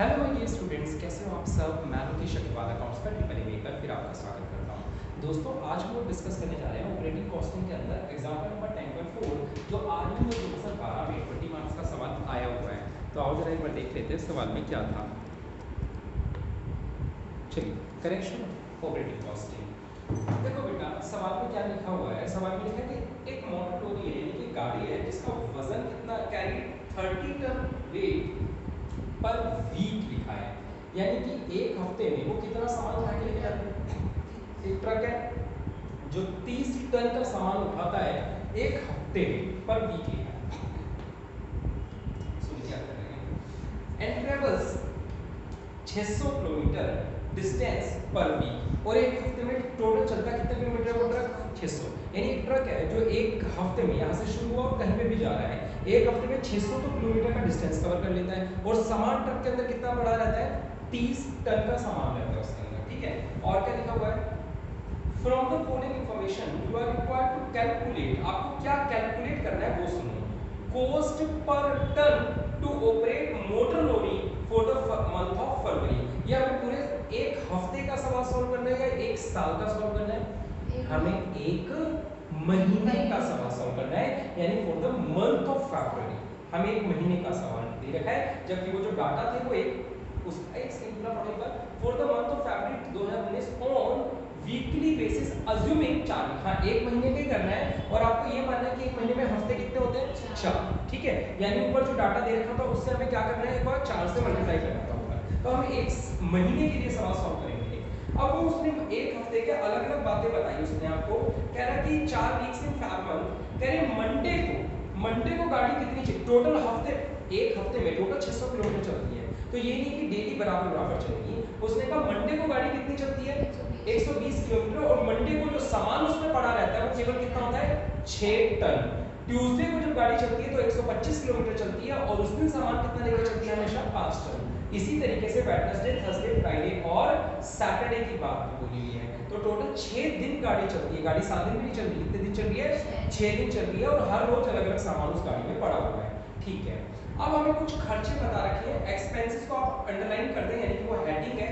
Hello my dear students, कैसे हो आप सब। मैं लोकेश अग्रवाल अकाउंट्स का ट्रिपल में एक बार फिर आपका स्वागत करता हूं। दोस्तों, आज हम लोग डिस्कस करने जा रहे हैं ऑपरेटिंग कॉस्टिंग के अंदर एग्जाम्पल नंबर 10.4 जो आरयू में 2012 में 20 मार्क्स का सवाल आया हुआ है। तो आओ जरा एक बार देख लेते हैं सवाल में क्या था। चलिए, करेक्शन ऑपरेटिंग कॉस्टिंग। देखो बेटा, सवाल में क्या लिखा हुआ है। सवाल में लिखा है कि एक मोटर लॉरी है, यानी कि गाड़ी है जिसका वजन कितना carry 30 ton weight per week लिखा है, यानी कि एक हफ्ते में वो कितना सामान उठा के लेके जाता है। एक ट्रक है जो 30 टन का सामान उठाता है एक हफ्ते में पर वीक लिखा है। सुनिए क्या कर रहे हैं। And travels 600 kilometre distance per week, और एक हफ्ते में टोटल चलता कितना किलोमीटर वो ट्रक 600, यानी एक ट्रक है जो एक हफ्ते में यहाँ से शुरू हुआ और कहीं पे भी जा रहा है एक हफ्ते में 600 तो किलोमीटर का डिस्टेंस कवर कर लेता है, और सामान ट्रक के अंदर कितना बड़ा रहता है 30 टन का सामान रहता है उसके अंदर। ठीक है, और क्या लिखा हुआ है, from the following information you are required to calculate, आपको क्या कैलकुलेट करना है वो सुनो। Cost per ton to operate motor lorry for the month of February. ये हमें पूरे एक हफ्ते का सवाल सॉल्व करना है या एक साल का सॉल्व करना है? हमें एक महीने का सवाल सॉल्व करना है, यानी फॉर द मंथ ऑफ फरवरी हमें एक महीने का सवाल दे रखा है, जबकि वो जो डाटा थे वो एक उसका एक पूरा पढ़ेगा for the month of February 2019 on weekly basis assuming 4। हाँ, एक महीने का ही करना है, और आपको ये मानना है कि एक महीने में हफ्ते कितने होते हैं 4। ठीक है, यानी ऊपर जो डाटा दे रखा था उससे हमें क्या करना है, एक बार 4 से मल्टीप्लाई करना था ऊपर, तो हम एक महीने के लिए सवाल सॉल्व करेंगे। अब वो उसने एक हफ्ते के अलग अलग बातें बताई। उसने आपको कह रहा कि 4 वीक्स इन 5 मंथ, कह रहे मंडे को गाड़ी कितनी चाहिए टोटल हफ्ते, एक हफ्ते में टोटल 600 किलोमीटर चलती है, तो ये नहीं कि डेली बराबर बराबर चलेगी। उसने कहा मंडे को गाड़ी कितनी चलती है 120 किलोमीटर, और मंडे को जो सामान उसमें पड़ा रहता है वो केवल कितना होता है 6 टन। ट्यूसडे को जब गाड़ी चलती है तो 125 किलोमीटर चलती है, और उस दिन सामान कितना लेकर चलती है हमेशा 5 टन। इसी तरीके से वेडनेसडे, थर्सडे, फ्राइडे और सैटरडे की बात बोली हुई है। तो टोटल 6 दिन गाड़ी चलती है। गाड़ी 7 दिन भी नहीं चल रही, कितने दिन चल रही है 6 दिन चल रही है, और हर रोज अलग अलग सामान उस गाड़ी में पड़ा हुआ है। ठीक है, अब हमें कुछ खर्चे बता रखे हैं। एक्सपेंसेस को आप अंडरलाइन कर दें, यानी कि वो हेडिंग है।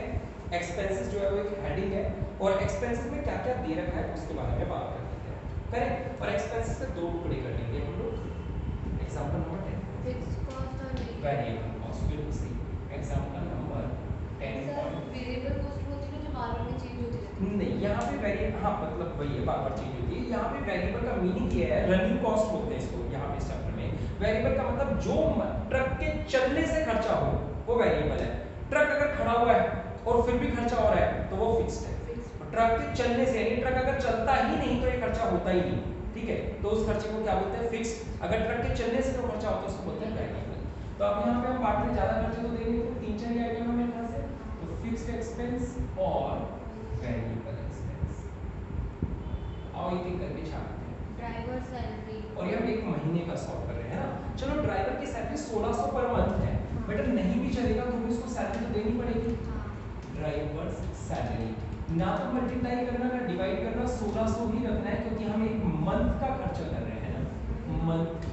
एक्सपेंसेस जो है वो एक हेडिंग है, और एक्सपेंसेस में क्या क्या दे रखा है उसके बारे में बात कर लेते हैं। करेक्ट, और एक्सपेंसेस के दो टुकड़े कर लेंगे हम लोग। एग्जांपल नंबर 10 फिक्स्ड कॉस्ट और वेरिएबल कॉस्ट, बिल्कुल सही। एग्जांपल नंबर 10 वेरिएबल कॉस्ट होती है जो बार-बार में चेंज होती रहती है। नहीं, यहाँ पे वेरिएबल, हाँ मतलब वही है, बार-बार चेंज होती है। यहाँ पे वेरिएबल का मीनिंग ये है, रनिंग कॉस्ट बोलते हैं इसको यहाँ पे इस चैप्टर में। वेरिएबल का मतलब जो ट्रक के चलने से खर्चा हो वो वेरिएबल है। ट्रक अगर खड़ा हुआ है और फिर भी खर्चा हो रहा है तो वो फिक्स्ड है। ट्रक के चलने से, यानी ट्रक अगर चलता ही नहीं तो ये खर्चा होता ही नहीं। ठीक है, तो उस खर्चे को क्या बोलते हैं फिक्स्ड। अगर ट्रक के चलने से जो खर्चा होता है उसको बोलते हैं वेरिएबल। तो अब यहाँ पे हम बात में ज्यादा खर्चे तो देंगे तो 3-4 ही आइटम हमें यहाँ से, तो फिक्स्ड एक्सपेंस और वेरिएबल एक्सपेंस। आओ एक एक करके छापते हैं। ड्राइवर सैलरी, और ये हम एक महीने का सॉल्व कर रहे हैं ना। चलो, ड्राइवर की सैलरी 1600 पर मंथ है, बेटा नहीं भी चलेगा तो भी उसको सैलरी तो देनी पड़ेगी। ड्राइवर्स सैलरी ना तो मल्टीप्लाई करना ना डिवाइड करना, 1600 ही रखना है, क्योंकि हम एक मंथ का खर्चा कर रहे हैं ना, मंथ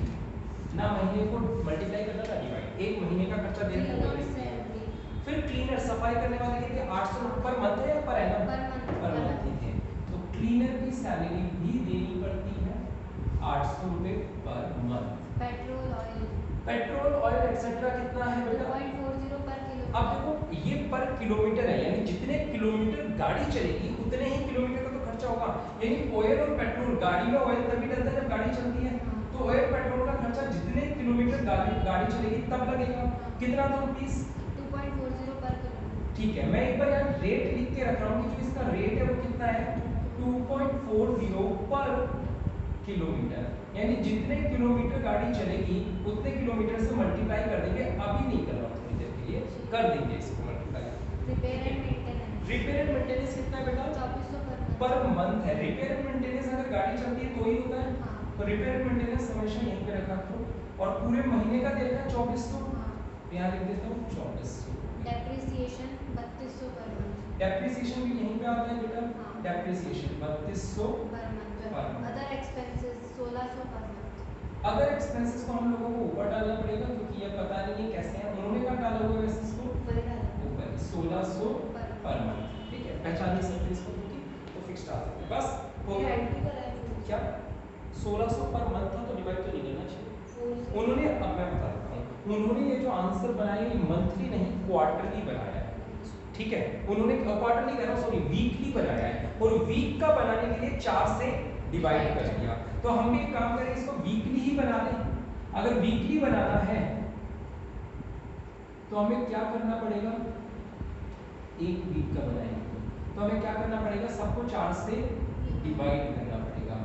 ना महीने को मल्टीप्लाई करना ना डिवाइड, एक महीने का खर्चा दे रहे हैं। फिर क्लीनर सफाई करने वाले कितने 800 पर मंथ है या पर एनम? पर मंथ ही थे, तो क्लीनर की सैलरी भी देनी पड़ती है 800 रुपए per month. Petrol oil etcetera कितना है बेटा 2.40 पर किलोमीटर। अब देखो ये पर किलोमीटर है, यानी जितने किलोमीटर गाड़ी चलेगी उतने ही किलोमीटर का तो खर्चा होगा। यानी ऑयल और पेट्रोल, गाड़ी में ऑयल तभी डलता है जब गाड़ी चलती है, तो ऑयल पेट्रोल का खर्चा जितने किलोमीटर गाड़ी चलेगी तब लगेगा। कितना था रुपीस 2.40 पर किलोमीटर। ठीक है, मैं एक बार यहाँ रेट लिख के रख रहा हूँ कि जो इसका रेट है वो कितना है 2.40 पर किलोमीटर, यानी जितने किलोमीटर गाड़ी चलेगी उतने किलोमीटर से मल्टीप्लाई कर देंगे। अभी नहीं कर रहा हूँ, थोड़ी देर के लिए कर देंगे इसको multiply. Repair and maintenance, repair and maintenance कितना है बेटा 2400 पर मंथ है। रिपेयर एंड मेंटेनेंस अगर गाड़ी चलती है तो ही होता है, हाँ। तो रिपेयर एंड मेंटेनेंस हमेशा यहीं पे रखा करो। और पूरे महीने का दे रखा है 2400, यहाँ लिख देता हूँ 2400। Depreciation 3200 per month. डेप्रिसिएशन भी यहीं पे आता है बेटा, हाँ। Depreciation 3200 per month. Per month. Other expenses 1600 per month. Other expenses को हम लोगों को ऊपर डालना पड़ेगा, क्योंकि ये पता नहीं है कैसे है, उन्होंने कहा डाला हुआ है वैसे इसको इसको क्योंकि तो फिक्स डाल सकते हैं। बस हो गया। ऐड भी करा है क्या 1600 पर मंथ था तो डिवाइड तो नहीं करना चाहिए। उन्होंने, अब मैं बता देता हूँ, उन्होंने ये जो आंसर बनाया ये मंथली नहीं क्वार्टरली बनाया है, ठीक है। उन्होंने क्वार्टरली कह रहा हूँ, सॉरी वीकली बनाया है, और वीक का बनाने के लिए 4 से डिवाइड कर दिया। तो हम भी एक काम करें, इसको वीकली ही बना लें। अगर वीकली बनाना है तो हमें क्या करना पड़ेगा, एक वीक का बनाएंगे तो हमें क्या करना पड़ेगा, सबको 4 से डिवाइड करना पड़ेगा।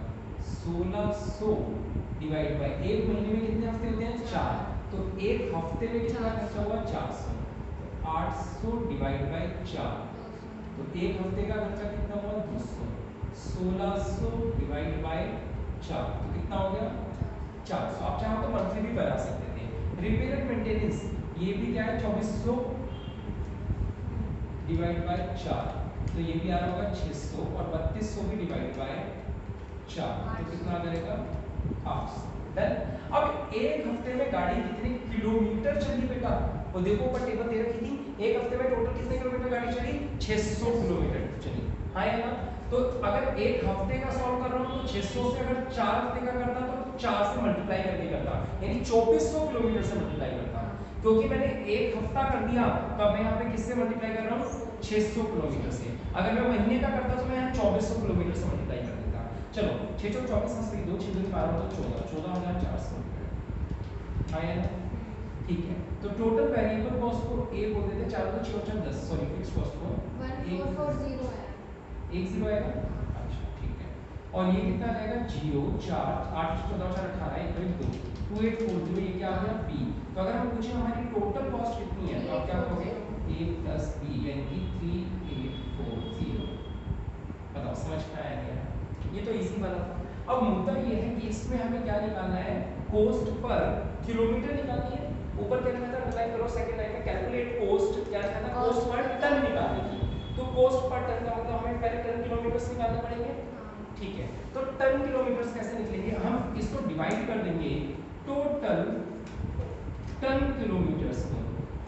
1600 डिवाइड बाय, एक महीने में कितने हफ्ते होते हैं, 4, तो एक हफ्ते में कितना खर्चा हुआ, 400। 800 डिवाइड बाय 4, तो एक हफ्ते का खर्चा कितना हुआ, 200। 1600 डिवाइड बाय 4, तो कितना हो गया, 400। आप चाहो तो मंथली भी बना सकते थे। रिपेयर एंड मेंटेनेंस ये भी क्या है, 2400 डिवाइड बाय 4, तो ये भी आ रहा होगा 600, और 3200 भी डिवाइड बाय 4, तो कितना आ जाएगा, 800। डन। अब एक हफ्ते में गाड़ी कितने किलोमीटर चली बेटा, वो देखो ऊपर टेबल दे रखी थी, एक हफ्ते में टोटल कितने किलोमीटर गाड़ी चली, 600 किलोमीटर चली, हाँ या ना। तो अगर एक हफ्ते का सॉल्व कर रहा हूँ तो 600 से अगर 4 हफ्ते का करता तो 4 से मल्टीप्लाई करके करता, यानी 2400 किलोमीटर से मल्टीप्लाई करता, क्योंकि मैंने एक हफ्ता कर दिया तो अब मैं यहाँ पे किससे मल्टीप्लाई कर रहा हूँ, 600 किलोमीटर से। अगर मैं महीने का करता तो मैं यहाँ 2400 किलोमीटर से मल्टीप्लाई कर देता। चलो 6 चौक 24 हंस 2 6 2 12 तो 14,400, हाँ या ना, ठीक है। तो टोटल वेरिएबल कॉस्ट को ए बोल देते हैं, 4 2 6 4 10, सॉरी फिक्स कॉस्ट को 1440 है, 10 आएगा, अच्छा ठीक है। और ये कितना आएगा, 0 4 8 14 4 18 1 2 2840, ये क्या आ गया बी। तो अगर हम पूछें हमारी टोटल कॉस्ट कितनी है तो आप क्या कहोगे, a प्लस बी यानी कि 3840। बताओ समझ में आया क्या, ये तो इजी वाला था। अब मुद्दा ये है कि इसमें हमें क्या निकालना है, कॉस्ट पर किलोमीटर निकालनी है। ऊपर क्या लिखा था, अप्लाई करो सेकंड लाइन में, कैलकुलेट कॉस्ट, क्या लिखा था, कॉस्ट पर टन निकालनी थी। तो कॉस्ट पर टन का मतलब हमें पहले टन किलोमीटर्स निकालने पड़ेंगे, ठीक है। तो टन किलोमीटर्स कैसे निकलेंगे, हम इसको डिवाइड कर देंगे टोटल टन किलोमीटर्स को।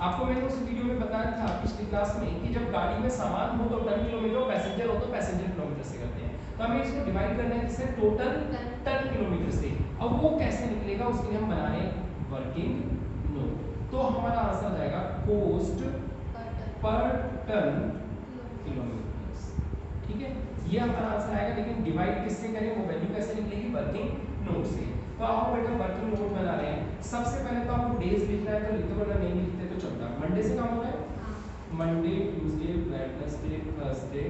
आपको मैंने उस वीडियो में बताया था पिछली क्लास में कि जब गाड़ी में सामान हो तो टन किलोमीटर, पैसेंजर हो तो पैसेंजर किलोमीटर से करते हैं। तो हमें इसको डिवाइड करना है किससे, टोटल टन किलोमीटर से। अब वो कैसे निकलेगा उसके लिए हम बना रहे हैं वर्किंग नोट। तो हमारा आंसर आ जाएगा कॉस्ट पर टन किलोमीटर्स, ठीक है। ये हमारा आंसर आएगा, लेकिन डिवाइड किससे करें, वो वैल्यू कैसे निकलेगी, वर्किंग नोट से। तो आओ बेटा वर्किंग नोट बना रहे हैं। सबसे पहले तो आपको डेज लिखना है तो लिख दो, वरना नहीं लिखते तो चलता। मंडे से काम होता है, Monday Tuesday Wednesday Thursday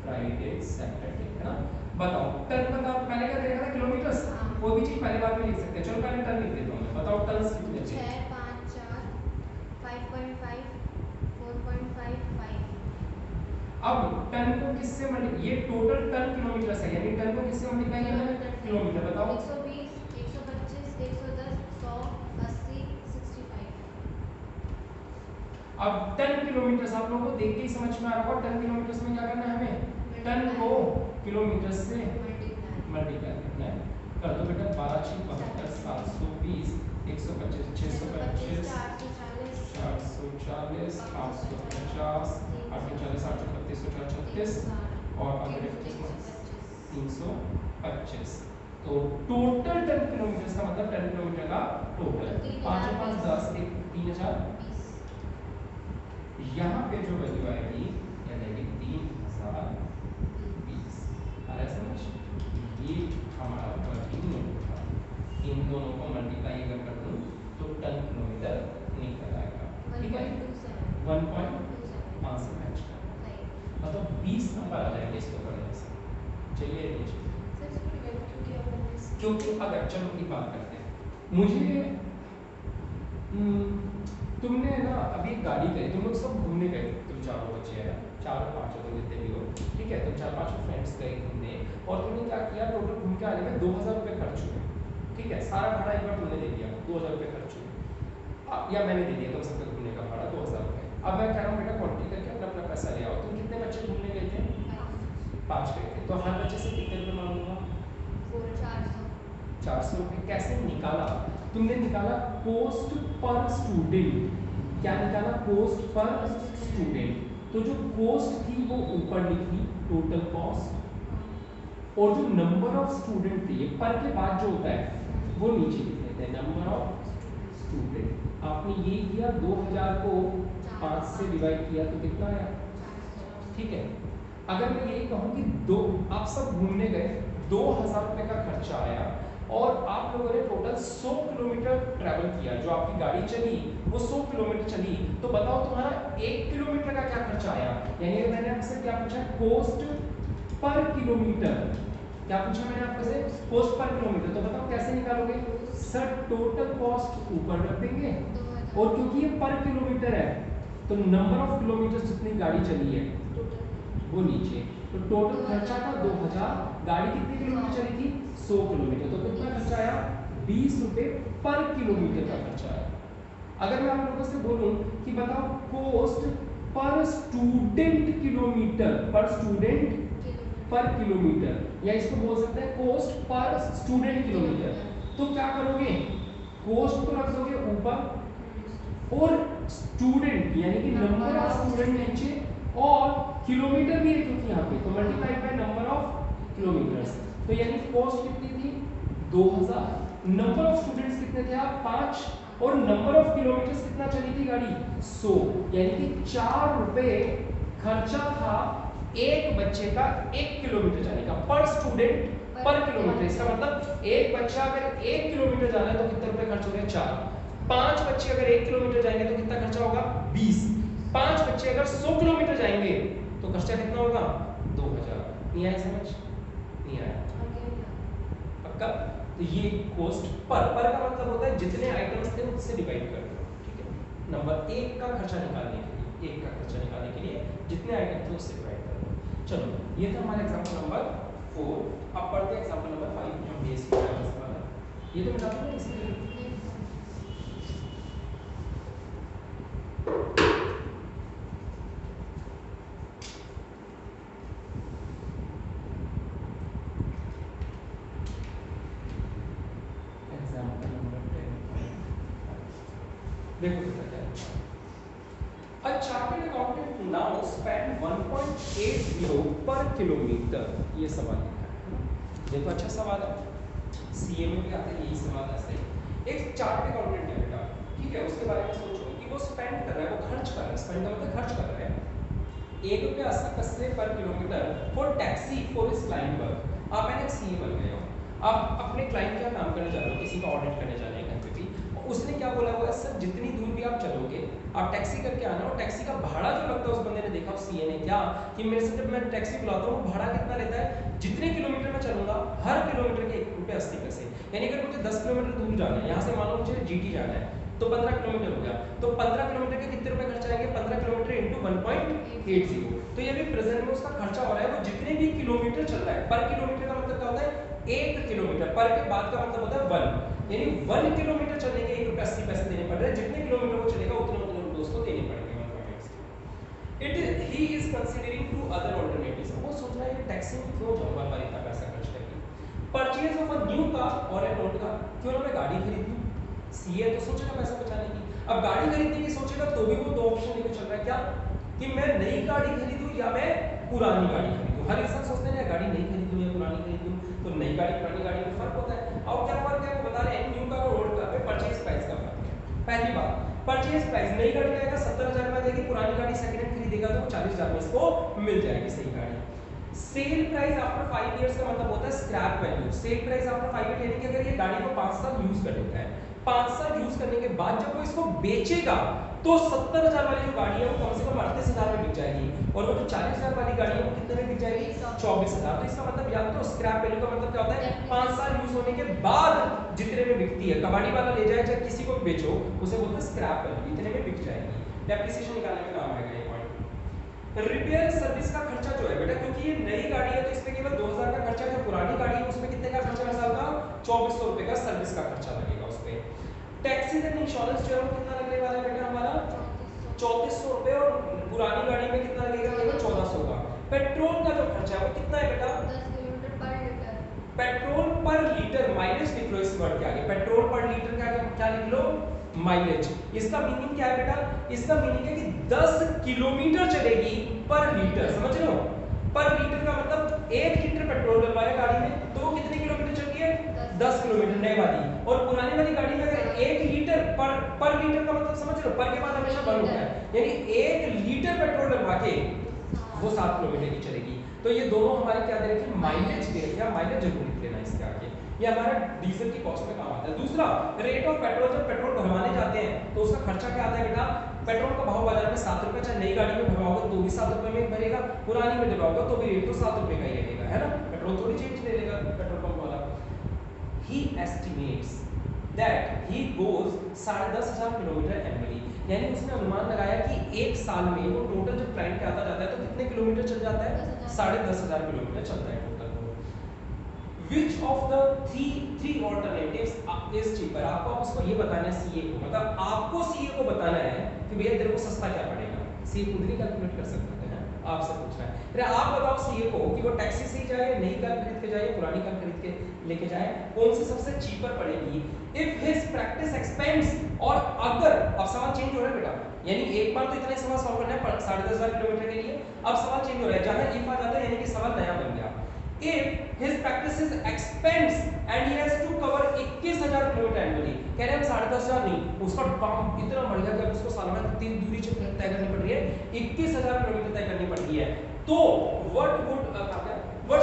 Friday Saturday, है ना। बताओ टन बता, पहले क्या देखा था, किलोमीटर्स, कोई भी चीज पहले बार में लिख सकते हैं। चलो पहले टन लिख देता हूं, बताओ टन कितने थे, 6 5 4 5.5 4.55। अब टन को किससे मल्टीप्लाई, ये टोटल टन किलोमीटर है, यानी टन को किससे मल्टीप्लाई करना है, किलोमीटर। बताओ 120 125 110 100 80 65। अब टन किलोमीटर आप लोगों को देख के ही समझ में आ रहा होगा, टन किलोमीटर में क्या करना है हमें, टन को किलोमीटर से मल्टीप्लाई करना है। कर दो बेटा, 12 6 72 720 125 625 440 850 840 836 836 और अगर 325। तो टोटल टन किलोमीटर का मतलब टन किलोमीटर का टोटल 5 5 10 3000। यहाँ पे जो वैल्यू आएगी यानी 3020। अरे समझ, ये हमारा वर्किंग नोट था। इन दोनों को मल्टीप्लाई अगर कर दूं तो टन किलोमीटर निकल आएगा, ठीक है। 1.27 आंसर मैच कर, मतलब 20 नंबर आ जाएंगे इसको करने से। चलिए क्योंकि अगर चलो एक बात करते हैं, मुझे तुमने ना अभी गाड़ी करी, तुम लोग सब घूमने गए, तुम चारों बच्चे हैं, 4-5 लोग जितने भी हो, ठीक है। तुम 4-5 फ्रेंड्स गए घूमने और तुमने क्या किया, टोटल घूम के आने में 2000 रुपये खर्च हुए, ठीक है। सारा भाड़ा एक बार तुमने दे दिया, 2000 रुपये खर्च हुए, या मैंने दे दिया तुम सबके घूमने का भाड़ा 2000 रुपये। अब मैं कह रहा हूँ बेटा क्वांटिटी करके अपना अपना पैसा ले आओ। तुम कितने बच्चे घूमने गए थे, 5 गए थे, तो हर बच्चे से कितने रुपये मांगूंगा, 400 रुपये। कैसे निकाला, तुमने निकाला कॉस्ट पर स्टूडेंट, क्या निकाला, कॉस्ट पर स्टूडेंट। तो जो कॉस्ट थी वो ऊपर लिखी टोटल कॉस्ट, और जो नंबर ऑफ स्टूडेंट थे पर के बाद जो होता है वो नीचे लिख देते हैं नंबर ऑफ स्टूडेंट। आपने ये किया 2000 को 5 से डिवाइड किया तो कितना आया, ठीक है। अगर मैं यही कहूँ कि दो आप सब घूमने गए 2000 रुपये का खर्चा आया और आप लोगों ने टोटल 100 किलोमीटर ट्रैवल किया, जो आपकी गाड़ी चली वो 100 किलोमीटर चली, तो बताओ तुम्हारा 1 किलोमीटर का क्या खर्चा आया। यानी मैंने आपसे क्या पूछा, कॉस्ट पर किलोमीटर, क्या पूछा मैंने आपसे, कॉस्ट पर किलोमीटर। तो बताओ कैसे निकालोगे, सर टोटल कॉस्ट ऊपर रख देंगे और क्योंकि ये पर किलोमीटर है तो नंबर ऑफ किलोमीटर जितनी गाड़ी चली है वो नीचे, तो टोटल खर्चा था 2000, गाड़ी कितने किलोमीटर चली थी 100 किलोमीटर, तो कितना खर्चा आया 20 रुपए पर किलोमीटर का खर्चा आया। अगर मैं आप लोगों से बोलूं कि बताओ कॉस्ट पर स्टूडेंट किलोमीटर, पर स्टूडेंट पर किलोमीटर, या इसको बोल सकते हैं कॉस्ट पर स्टूडेंट किलोमीटर, तो क्या करोगे, कॉस्ट को रख दोगे ऊपर और स्टूडेंट यानी कि नंबर ऑफ स्टूडेंट नीचे, और किलोमीटर भी है क्योंकि यहाँ पे, तो multiply by number of kilometres, तो यानी कॉस्ट कितनी थी 2000, नंबर ऑफ स्टूडेंट्स कितने थे आप 5, और नंबर ऑफ किलोमीटर्स कितना चली थी गाड़ी 100, यानी कि 4 रुपए खर्चा था एक बच्चे का 1 किलोमीटर जाने का, पर स्टूडेंट पर किलोमीटर। इसका मतलब एक बच्चा अगर 1 किलोमीटर जाना है तो कितने रुपए खर्च हो गए 4, 5 बच्चे अगर 1 किलोमीटर जाएंगे तो कितना खर्चा होगा 20, 5 बच्चे अगर 100 किलोमीटर जाएंगे तो खर्चा कितना होगा 2000। नहीं आया समझ, नहीं आया पक्का। तो ये कॉस्ट पर का मतलब होता है जितने आइटम्स थे उससे डिवाइड कर दो, ठीक है। नंबर 1 का खर्चा निकालने के लिए, 1 का खर्चा निकालने के लिए जितने आइटम थे उससे डिवाइड कर दो। चलो ये था हमारा एग्जांपल नंबर 4। अब पढ़ते हैं एग्जांपल नंबर 5 जो बेस पे है इस वाला। ये तो मिला दो इसमें देखो कितना क्या है। A chartered accountant now spend 1.80 per kilometre, ये सवाल लिखा है। देखो अच्छा सवाल है, सीए में भी आते हैं यही सवाल ऐसे। एक चार्टर्ड अकाउंटेंट है बेटा, ठीक है, उसके बारे में सोचो कि वो स्पेंड कर रहा है, वो खर्च कर रहा है, स्पेंड का मतलब खर्च कर रहा है 1 रुपया 80 पैसे पर kilometre for taxi for his client work. आप एक सीए बन गए हो, आप अपने क्लाइंट का काम करने जा रहे हो, किसी का ऑडिट करने जा रहे हैं घर पे भी, उसने क्या बोला हुआ है सर जितनी दूर भी आप चलोगे आप टैक्सी करके आना, और टैक्सी का भाड़ा जो लगता है उस बंदे ने देखा, उस सीए ने क्या कि मेरे से जब मैं टैक्सी बुलाता हूँ भाड़ा कितना लेता है, जितने किलोमीटर मैं चलूंगा हर किलोमीटर के 1 रुपये 80 पैसे। यानी अगर मुझे 10 किलोमीटर दूर जाना है, यहाँ से मान लो मुझे जीटी जाना है तो 15 किलोमीटर हो गया, तो 15 किलोमीटर के कितने रुपए खर्च आएंगे, 15 किलोमीटर इंटू 1.80, तो ये भी प्रेजेंट में उसका खर्चा हो रहा है, वो जितने भी किलोमीटर चल रहा है, पर किलोमीटर का मतलब क्या होता है 1 किलोमीटर, पर के बाद का मतलब होता है 1, यानी 1 किलोमीटर चलने के 1 रुपया 80 पैसे देने पड़ रहे हैं, जितने किलोमीटर वो चलेगा उतने रुपए उसको देने पड़ेंगे 1.80। He is considering two other alternatives, वो सोच रहा है कि टैक्सी में क्यों जाऊं बार बार इतना पैसा खर्च करके, purchase of a new car और एन ओल्ड कार, क्यों ना मैं गाड़ी खरीद लूं, सीए तो सोचेगा पैसा बचाने की, अब गाड़ी खरीदने की सोचेगा तो भी वो 2 ऑप्शन लेके चल रहा है, क्या कि मैं नई गाड़ी खरीदूं या मैं पुरानी गाड़ी खरीदूं। हर इंसान सोचते हैं गाड़ी नई खरीदूं या पुरानी खरीदूं, तो नई गाड़ी पुरानी गाड़ी में फर्क होता है। और क्या फर्क है वो बता रहे हैं, न्यू कार और ओल्ड कार में परचेज प्राइस का फर्क है। पहली बात, परचेज प्राइस नई गाड़ी का 70,000 में देगी, पुरानी गाड़ी सेकंड हैंड खरीदेगा तो 40,000 में इसको मिल जाएगी सही गाड़ी। सेल प्राइस आफ्टर 5 इयर्स का मतलब होता है scrap value. Sale price after 5 year यानी कि अगर ये गाड़ी को 5 साल यूज कर लेता है, 5 साल यूज करने के बाद जब वो इसको बेचेगा तो 70,000 वाली जो गाड़ी है वो कम से कम 38,000 में बिक जाएगी, और वो जो 40,000 वाली गाड़ी है वो कितने में बिक जाएगी 24,000। तो इसका मतलब याद तो स्क्रैप वैल्यू का मतलब क्या होता है 5 साल यूज होने के बाद जितने में बिकती है, कबाड़ी वाला ले जाए चाहे किसी को बेचो उसे बोलते हैं स्क्रैप वैल्यू, इतने में बिक जाएगी। डेप्रिसिएशन निकालने में काम आएगा ये पॉइंट। रिपेयर सर्विस का खर्चा जो है बेटा, क्योंकि ये नई गाड़ी है तो इसमें केवल 2000 का खर्चा है, जो पुरानी गाड़ी है उसमें कितने का खर्चा हर साल का 2400 रुपए का सर्विस का खर्चा लगेगा उसपे। टैक्सीज एंड इंश्योरेंस जो है वो कितना लगने वाला है बेटा हमारा 3400 रुपए, और पुरानी गाड़ी में कितना लगेगा केवल 1400 का। पेट्रोल का जो खर्चा है वो कितना है बेटा 10 किलोमीटर पर लीटर, पेट्रोल पर लीटर, माइनस लिख लो इस वर्ड के आगे, पेट्रोल पर लीटर के आगे क्या लिख लो माइलेज। इसका मीनिंग क्या है बेटा? इसका मीनिंग है कि 10 किलोमीटर चलेगी पर लीटर, समझ रहे हो? पर लीटर का मतलब 1 लीटर पेट्रोल डलवाया गाड़ी में तो वो कितने किलोमीटर चलती है? 10 किलोमीटर नई वाली। और पुरानी वाली गाड़ी में अगर 1 लीटर पर लीटर का मतलब समझ रहे हो? पर के बाद हमेशा 1 होता है, यानी 1 लीटर पेट्रोल डलवा के वो 7 किलोमीटर की चलेगी। तो ये दोनों हमारे क्या दे रहे थे? माइलेज दे रहे हैं। माइलेज जरूर लिख लेना इसके आगे, ये हमारा डीजल की कॉस्ट में काम आता है। दूसरा, रेट ऑफ पेट्रोल। जब पेट्रोल भरवाने जाते हैं तो उसका खर्चा क्या आता है बेटा? पेट्रोल का भाव बाजार में 7 रुपए, चाहे नई गाड़ी में भरवाओगे तो भी 7 रुपए में भरेगा, पुरानी में डलवाओगे तो भी रेट तो 7 रुपए का ही रहेगा, है ना? पेट्रोल थोड़ी चेंज ले लेगा पेट्रोल पंप वाला। He estimates that he goes 10,500 kilometre annually, यानी उसने अनुमान लगाया कि एक साल में वो टोटल जब क्लाइंट पे आता जाता है तो कितने किलोमीटर चल जाता है? 10,500 किलोमीटर चलता है total. Which of the three alternatives is cheaper? आपको उसको ये बताना है सीए को, मतलब आपको सीए को बताना है कि भैया तेरे को सस्ता क्या पड़ेगा। सीए खुद नहीं कैलकुलेट कर सकते हैं, आपसे पूछ रहा है। अरे आप बताओ सीए को कि वो टैक्सी से ही जाए, नई कार खरीद के जाए, पुरानी कार खरीद के लेके जाए, कौन सी सबसे चीपर पड़ेगी? इफ हिज प्रैक्टिस एक्सपेंस, और अगर, अब सवाल चेंज हो रहा है बेटा, यानी एक बार तो इतना ही सवाल सॉल्व करना है 10,500 किलोमीटर के लिए, अब सवाल चेंज हो रहा है, जहां इफ आ जाता है यानी कि सवाल नया बन गया। If his practice is expense and he has to cover 21,000 kilometre annually, कह रहे हैं 10,500 नहीं, उसका काम इतना बढ़ गया कि अब उसको सालाना कितनी दूरी तय करनी पड़ रही है? 21,000 किलोमीटर तय करनी पड़ रही है। तो what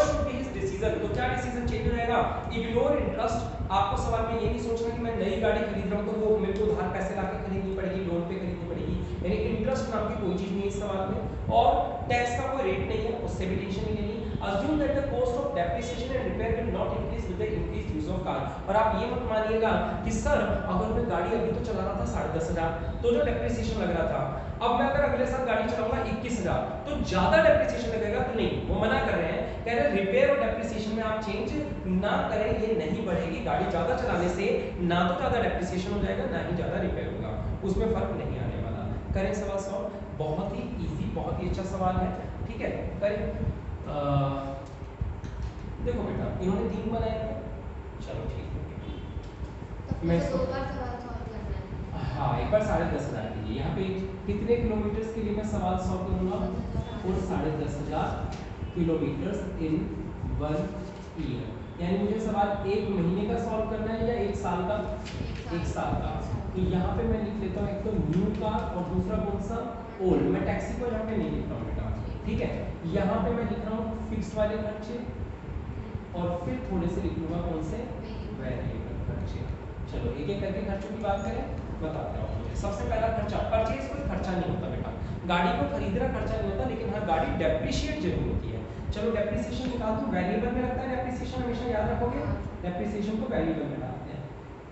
should be his decision? तो क्या डिसीजन चेंज हो जाएगा? Ignore interest. आपको सवाल में ये नहीं सोचना कि मैं नई गाड़ी खरीद रहा हूं तो वो मेरे को उधार पैसे लाके खरीदनी पड़ेगी, लोन पे खरीदनी पड़ेगी, यानी इंटरेस्ट नाम की कोई चीज नहीं है इस सवाल में। और टैक्स का कोई रेट नहीं है, उससे भी टेंशन नहीं लेनी। Assume that the cost of depreciation and repair will not increase with the increased use of car। और आप ये मत मानिएगा कि सर अगर मैं गाड़ी अभी तो चला रहा था 10,500 तो जो डेप्रिसिएशन लग रहा था, अब मैं अगर अगले साल गाड़ी चलाऊंगा 21,000 तो ज्यादा डेप्रिसिएशन लगेगा, तो नहीं, वो मना कर रहे हैं, कह रहे हैं रिपेयर और डेप्रिसिएशन में आप चेंज ना करें, ये नहीं बढ़ेगी। गाड़ी ज्यादा चलाने से ना तो ज्यादा डेप्रिसिएशन हो जाएगा ना ही ज्यादा रिपेयर होगा, उसमें फर्क नहीं आने वाला। करें सवाल सॉल्व, बहुत ही इजी, बहुत ही अच्छा सवाल है, ठीक है, करें। देखो बेटा इन्होंने 3 बनाए थे, चलो ठीक है, मैं इसको 2 बार सवाल सॉल्व करना है। हाँ एक बार 10,500 कीजिए। यहाँ पे कितने किलोमीटर के लिए मैं सवाल सॉल्व करूंगा? और 10,500 किलोमीटर इन 1 ईयर, यानी मुझे सवाल 1 महीने का सॉल्व करना है या 1 साल का? 1 साल का। तो यहाँ पे मैं लिख लेता हूँ एक तो न्यू कार और दूसरा कौन सा? ओल्ड। मैं टैक्सी को यहाँ पे नहीं लिख रहा हूँ बेटा, ठीक है। यहाँ पे मैं लिख रहा हूँ फिक्स वाले खर्चे और फिर थोड़े से लिख लूंगा कौन से? वेरिएबल खर्चे। चलो एक एक करके खर्चों की बात करें, बताते हैं। सबसे पहला खर्चा, परचेज कोई खर्चा नहीं होता बेटा, गाड़ी को खरीदना खर्चा नहीं होता, लेकिन हाँ गाड़ी डेप्रिशिएट जरूर होती है। चलो डेप्रिसिएशन निकाल दूं, वेरिएबल में लगता है डेप्रिसिएशन, हमेशा याद रखोगे, डेप्रिसिएशन को वेरिएबल में डालते हैं।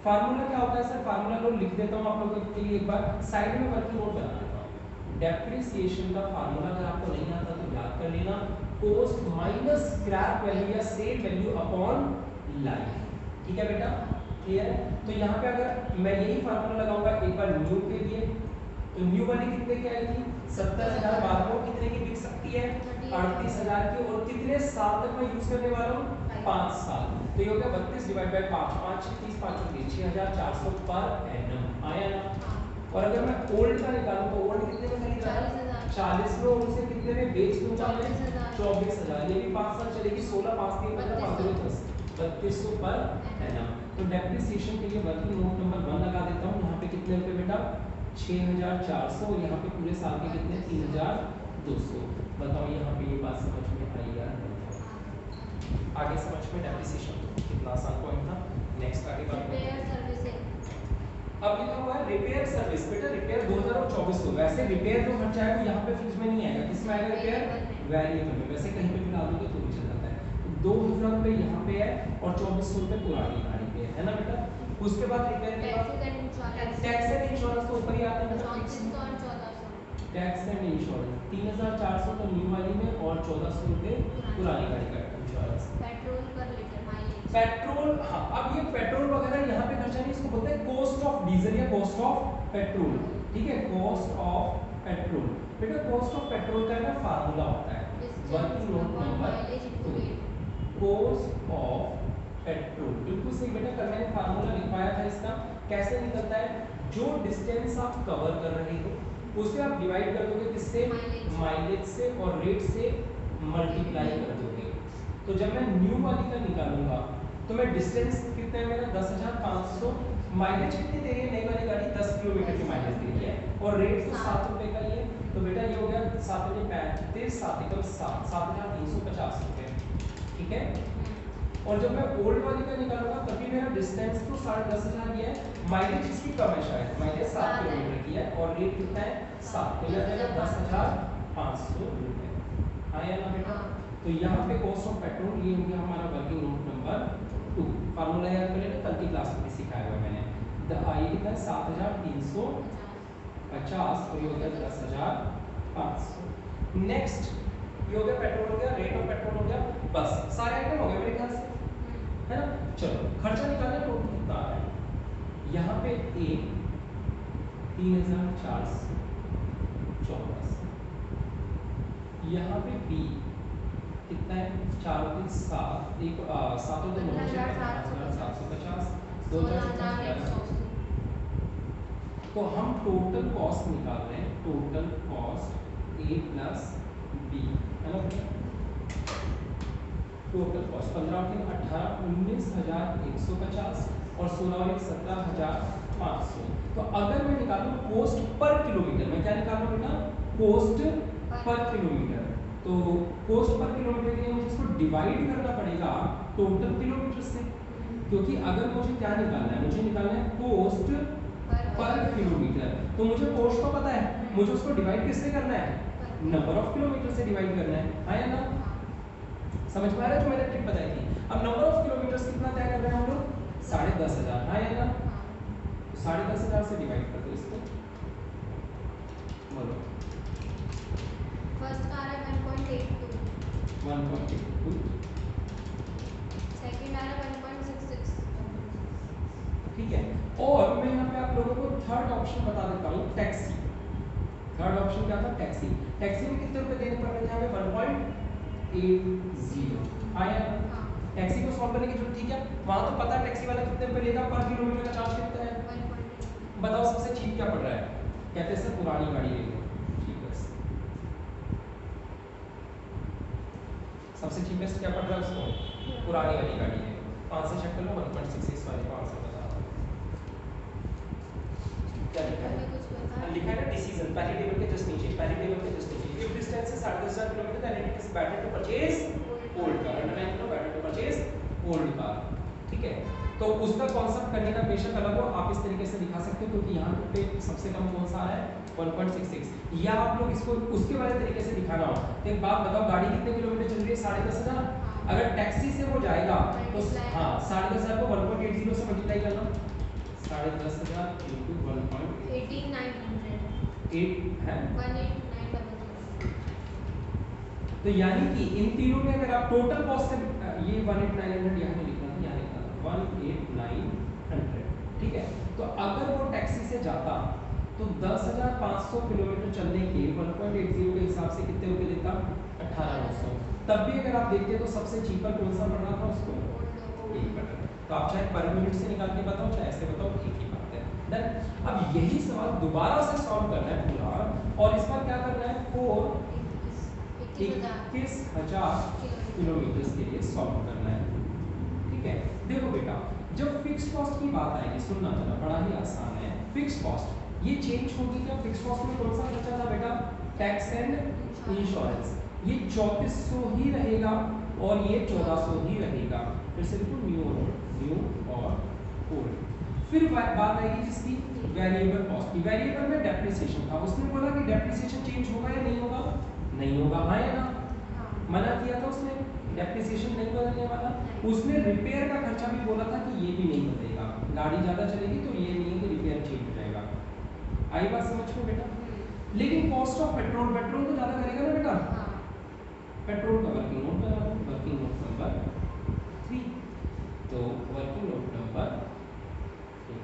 फार्मूला क्या होता है सर? फार्मूला लो लिख देता हूँ आप लोगों के लिए, एक बार साइड में वर्किंग नोट बना देता हूँ। डेप्रिसिएशन का फार्मूला अगर आपको नहीं आता तो याद कर लेना, कॉस्ट माइनस स्क्रैप वैल्यू या सेल वैल्यू अपॉन लाइफ, ठीक है बेटा, क्लियर है? तो यहाँ पे अगर मैं यही फार्मूला लगाऊंगा एक बार न्यू के लिए, तो न्यू वाली कितने की आई थी? 70,000, बाद में कितने की बिक सकती है? 38,000 की, और कितने साल तक मैं यूज करने वाला हूँ? 5 साल। तो ये हो गया 32 डिवाइड बाय 5, 5 30 5 6,400 पर एनम आया ना। और अगर मैं ओल्ड का निकालूं तो ओल्ड कितने में खरीद रहा है? 40 में, और उसे कितने में बेच दूंगा मैं? 24,000। ये भी 5 साल चलेगी, 16 5 3 15 5 2 10 3200 पर एनम। तो डेप्रिसिएशन के लिए वर्किंग नोट नंबर 1 लगा देता हूं। यहाँ पे कितने रुपए बेटा? 6,400, और यहाँ पे पूरे साल के कितने? 3,200। बताओ यहाँ पे ये बात समझ में आई या नहीं? आगे समझ में डेप्रिसिएशन कितना आसान पॉइंट था। नेक्स्ट आगे बात रिपेयर सर्विसिंग। अब लिखा हुआ है रिपेयर सर्विस, बेटा रिपेयर 2024 को, वैसे रिपेयर जो खर्चा है वो यहाँ पे फिक्स में नहीं आएगा, किसमें आएगा रिपेयर? वेरिएबल में। वैसे कहीं पे भी डाल दोगे तो भी चल जाता है। तो 2,000 रुपए यहाँ पे है और 2,400 रुपए पुरानी गाड़ी पे है ना बेटा। उसके बाद रिपेयर के बाद टैक्स एंड इंश्योरेंस तो ऊपर ही आता है बेटा, फिक्स। टैक्स एंड इंश्योरेंस 3,400 तो न्यू वाली में और 1,400 रुपए पुरानी गाड़ी का इंश्योरेंस। पेट्रोल पर लीटर माइलेज। पेट्रोल, हाँ अब ये पेट्रोल वगैरह यहाँ पे खर्चा नहीं, इसको बोलते हैं कॉस्ट ऑफ डीजल या कॉस्ट ऑफ पेट्रोल, ठीक है, कॉस्ट ऑफ पेट्रोल। बेटा कॉस्ट ऑफ पेट्रोल का ना फार्मूला होता है, working note number 2, cost of petrol. बिल्कुल सही बेटा, कल मैंने फार्मूला लिखवाया था इसका, कैसे निकलता है? जो डिस्टेंस आप कवर कर रहे हो उसे आप डिवाइड कर दोगे किससे, माइलेज से, और रेट से मल्टीप्लाई कर दोगे। तो जब मैं न्यू वाली का निकालूंगा तो मैं डिस्टेंस कितना है मेरा 10,500, माइलेज कितनी दे रही है नई वाली गाड़ी, 10 किलोमीटर की माइलेज दे रही है, और रेट तो 7 रुपए का ही है। तो बेटा ये हो गया 7 35 7 एकम 7,350 रुपए, ठीक है। और जब मैं ओल्ड वाली का निकालूंगा तभी मेरा डिस्टेंस तो 10,500 ही है, माइलेज इसकी कम है, शायद माइलेज 7 किलोमीटर की है, और रेट कितना है 7, तो यह जाएगा 10,500 रुपए। हाँ या ना बेटा। तो यहाँ पे कॉस्ट ऑफ पेट्रोल ये हो गया हमारा वर्किंग नोट नंबर 2। फार्मूला याद कर लेना, कल की क्लास में भी सिखाया हुआ मैंने। ये कितना है 7,350 और ये हो गया 10,500। नेक्स्ट ये हो गया पेट्रोल हो गया, रेट ऑफ पेट्रोल हो गया, बस सारे आइटम हो गए मेरे ख्याल से, है ना। चलो खर्चा निकालने टोटल कितना आ रहा है। यहाँ पे ए 3,414, यहाँ पे बी कितना है 4 और 3 7, 7 और 2 7,750, 2,450। तो हम टोटल कॉस्ट निकाल रहे हैं, टोटल कॉस्ट ए प्लस बी, है ना। टोटल कॉस्ट 15 और 3 18, 19,150 और 16 और 1 17,500। तो अगर मैं निकालूं कॉस्ट पर किलोमीटर, मैं क्या निकाल रहा हूं बेटा, कॉस्ट पर किलोमीटर। तो कॉस्ट पर किलोमीटर के लिए मुझे इसको डिवाइड करना पड़ेगा टोटल किलोमीटर से, क्योंकि अगर मुझे क्या निकालना है, मुझे निकालना है कॉस्ट पर किलोमीटर। तो मुझे कॉस्ट तो पता है, मुझे उसको डिवाइड किससे करना है, नंबर ऑफ किलोमीटर से डिवाइड करना है, हाँ या ना। समझ में आ रहा है जो मैंने ट्रिक बताई थी। अब नंबर ऑफ किलोमीटर कितना तय कर रहे हैं हम लोग, 10,500, हाँ या ना। तो 10,500 से डिवाइड कर दो इसको, बोलो। फर्स्ट का आ रहा है 1.82, 1.82, सेकंड आ रहा है 1.66, ठीक है। और मैं यहाँ पे आप लोगों को थर्ड ऑप्शन बता देता हूँ, टैक्सी। थर्ड ऑप्शन क्या था, टैक्सी। टैक्सी में कितने रुपए देने पड़ रहे थे हमें, 1.80, आया। टैक्सी को सॉल्व करने की जरूरत थी क्या, वहां तो पता है टैक्सी वाला कितने रुपए लेगा, पर किलोमीटर का चार्ज कितना है। बताओ सबसे चीप क्या पड़ रहा है, कहते हैं सर पुरानी गाड़ी ले लो, ठीक है। सबसे चीपेस्ट क्या पड़ रहा है उसको, पुरानी वाली गाड़ी ले लो, 5 से चेक कर लो, 1.66 वाली 500 बता दो। क्या लिखा है, लिखा है ना डिसीजन, पहली टेबल के जस्ट नीचे, पहली टेबल के जस्ट नीचे, if distance is 10,500 kilometre then it is better to purchase old car, underline करो, better to purchase old car, ठीक है। तो उसका कॉन्सेप्ट करने का बेशक अलग हो, आप इस तरीके से दिखा सकते हो, क्योंकि यहाँ पे सबसे कम कौन सा है 1.66, या आप लोग इसको उसके वाले तरीके से दिखाना हो। तो एक बात बताओ, गाड़ी कितने किलोमीटर चल रही है, 10,500, अगर टैक्सी से वो जाएगा तो हाँ 10,500 को 1.80 से मल्टीप्लाई करना, 10,500 into 1.8 है। तो यानी कि इन तीनों में अगर आप टोटल कॉस्ट से, ये 1,8,900 यहाँ लिखना था, यहाँ लिखना था 1,8,900, ठीक है। तो अगर वो टैक्सी से जाता तो 10,500 किलोमीटर चलने के 1.80 के हिसाब से कितने रुपए देता, 18,900। तब भी अगर आप देखते तो सबसे चीपर कौन सा पड़ रहा था उसको, यही पड़ रहा है। तो आप चाहे पर यूनिट से निकाल के बताओ, चाहे ऐसे बताओ, ठीक ही बात है। डन। अब यही सवाल दोबारा से सॉल्व करना है पूरा, और इस बार क्या करना है, 21,000 किलोमीटर के लिए सॉल्व करना है, ठीक है। देखो बेटा, जब फिक्स कॉस्ट की बात आएगी, सुनना जरा, बड़ा ही आसान है। फिक्स कॉस्ट ये चेंज होगी क्या, फिक्स कॉस्ट में कौन सा खर्चा था बेटा, टैक्स एंड इंश्योरेंस, ये 3400 ही रहेगा और ये 1400 ही रहेगा। फिर से देखो, न्यू और ओल्ड। फिर बात आएगी जिसकी वेरिएबल कॉस्ट की। वेरिएबल में डेप्रिसिएशन था, उसने बोला कि डेप्रिसिएशन चेंज होगा या नहीं होगा, नहीं होगा, हाँ या ना, मना किया था उसने, डेप्रिसिएशन नहीं बदलने वाला। उसने रिपेयर का खर्चा भी बोला था कि ये भी नहीं बदलेगा, गाड़ी ज्यादा चलेगी तो ये नहीं है कि रिपेयर चेंज हो जाएगा। आई बात समझ में बेटा। लेकिन कॉस्ट ऑफ पेट्रोल, पेट्रोल तो ज्यादा करेगा ना बेटा, पेट्रोल का वर्किंग नोट बना दो, वर्किंग नोट नंबर 3। तो वर्किंग नोट नंबर 3,